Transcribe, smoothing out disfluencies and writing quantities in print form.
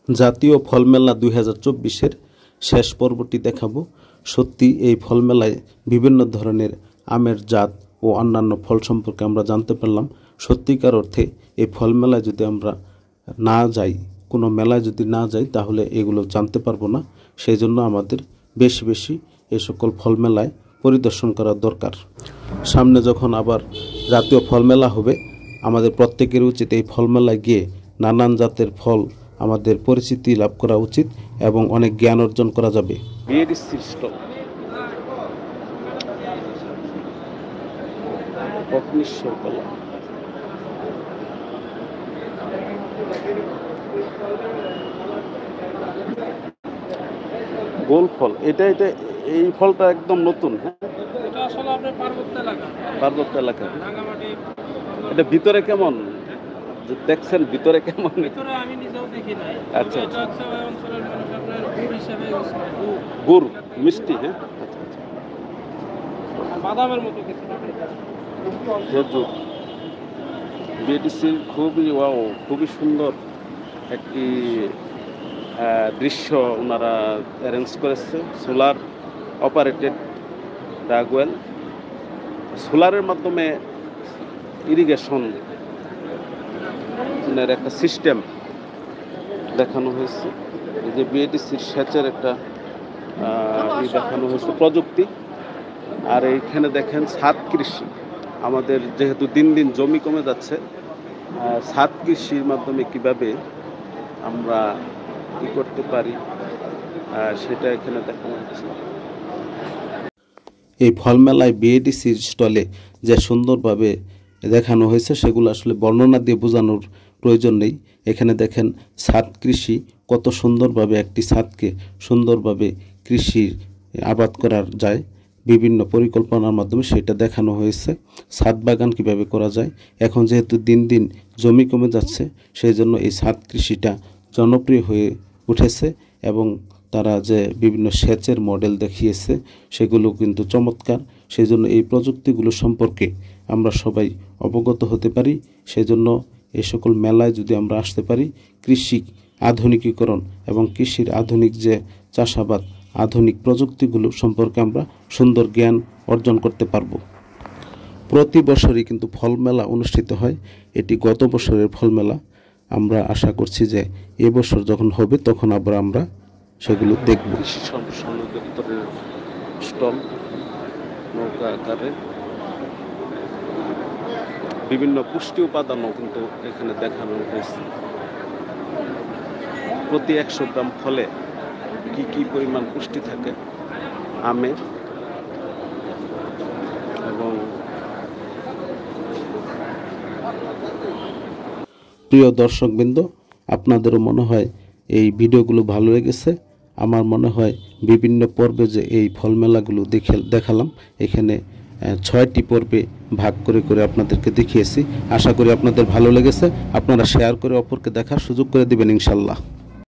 জাতীয় ফল মেলা 2024-এর শেষ পর্বটি দেখাবো। সত্যি এই ফল মেলায় বিভিন্ন ধরনের আমের জাত ও অন্যান্য ফল সম্পর্কে আমরা জানতে পারলাম। সত্যিকার অর্থে এই ফল মেলায় যদি আমরা না যাই, কোনো মেলায় যদি না যাই, তাহলে এগুলো জানতে পারবো না। সেই জন্য আমাদের বেশি বেশি এই সকল ফল মেলায় পরিদর্শন করা দরকার। সামনে যখন আবার জাতীয় ফল মেলা হবে, আমাদের প্রত্যেকের উচিত এই ফল মেলায় গিয়ে নানান জাতের ফল আমাদের পরিচিতি লাভ করা উচিত এবং অনেক জ্ঞান অর্জন করা যাবে। গোল ফল, এটা এই ফলটা একদম নতুন। হ্যাঁ, এটা আসলে আপনার পার্বত্য এলাকা। এটা ভিতরে কেমন দেখছেন? ভিতরে কেমন? ভিতরে আমি নিজেও দেখি নাই। আচ্ছা, এটা হচ্ছে ওই অঞ্চলের মানুষ আপনার গুড় হিসেবে ইউজ করে। গুড় মিষ্টি। হ্যাঁ, আচ্ছা আচ্ছা। বাদামের মতো কিছু খেজুর। বিএডিসির খুবই সুন্দর একটি দৃশ্য ওনারা অ্যারেঞ্জ করেছে। সোলার অপারেটেড ডাগওয়েল, সোলারের মাধ্যমে ইরিগেশন একটা সিস্টেম দেখানো হয়েছে। এই যে বিএডিসির সেচের একটা দেখানো হয়েছে প্রযুক্তি। আর এইখানে দেখেন ছাদ কৃষি। আমাদের যেহেতু দিন দিন জমি কমে যাচ্ছে, ছাদ কৃষির মাধ্যমে কিভাবে আমরা কি করতে পারি সেটা এখানে দেখানো হচ্ছে। এই ফল মেলায় বিএডিসির স্টলে যে সুন্দরভাবে দেখানো হয়েছে, সেগুলো আসলে বর্ণনা দিয়ে বোঝানোর প্রয়োজন নেই। এখানে দেখেন ছাদ কৃষি, কত সুন্দরভাবে একটি ছাদকে সুন্দরভাবে কৃষি আবাদ করা যায় বিভিন্ন পরিকল্পনার মাধ্যমে, সেটা দেখানো হয়েছে। ছাদ বাগান কীভাবে করা যায়। এখন যেহেতু দিন দিন জমি কমে যাচ্ছে, সেই জন্য এই ছাদ কৃষিটা জনপ্রিয় হয়ে উঠেছে এবং তারা যে বিভিন্ন সেচের মডেল দেখিয়েছে, সেগুলো কিন্তু চমৎকার। সেই জন্য এই প্রযুক্তিগুলো সম্পর্কে আমরা সবাই অবগত হতে পারি। সেই জন্য এই সকল মেলায় যদি আমরা আসতে পারি, কৃষি আধুনিকীকরণ এবং কৃষির আধুনিক যে চাষাবাদ, আধুনিক প্রযুক্তিগুলো সম্পর্কে আমরা সুন্দর জ্ঞান অর্জন করতে পারবো। প্রতি বছরই কিন্তু ফল মেলা অনুষ্ঠিত হয়। এটি গত বছরের ফল মেলা। আমরা আশা করছি যে এবছর যখন হবে, তখন আবার আমরা সেগুলো দেখব। কৃষি সম্প্রসারণ দপ্তরের স্টল, নৌকা আকারে বিভিন্ন পুষ্টি উপাদানও কিন্তু এখানে দেখানো হয়েছে। প্রতি 100 গ্রাম ফলে কি কি পরিমাণ পুষ্টি থাকে আমে, এবং প্রিয় দর্শকবৃন্দ, আপনাদেরও মনে হয় এই ভিডিওগুলো ভালো লেগেছে। আমার মনে হয় বিভিন্ন পর্বে যে এই ফল মেলাগুলো দেখালাম, এখানে 6টি পর্বে ভাগ করে করে আপনাদেরকে দেখিয়েছি। আশা করি আপনাদের ভালো লেগেছে। আপনারা শেয়ার করে অপরকে দেখার সুযোগ করে দিবেন ইনশাল্লাহ।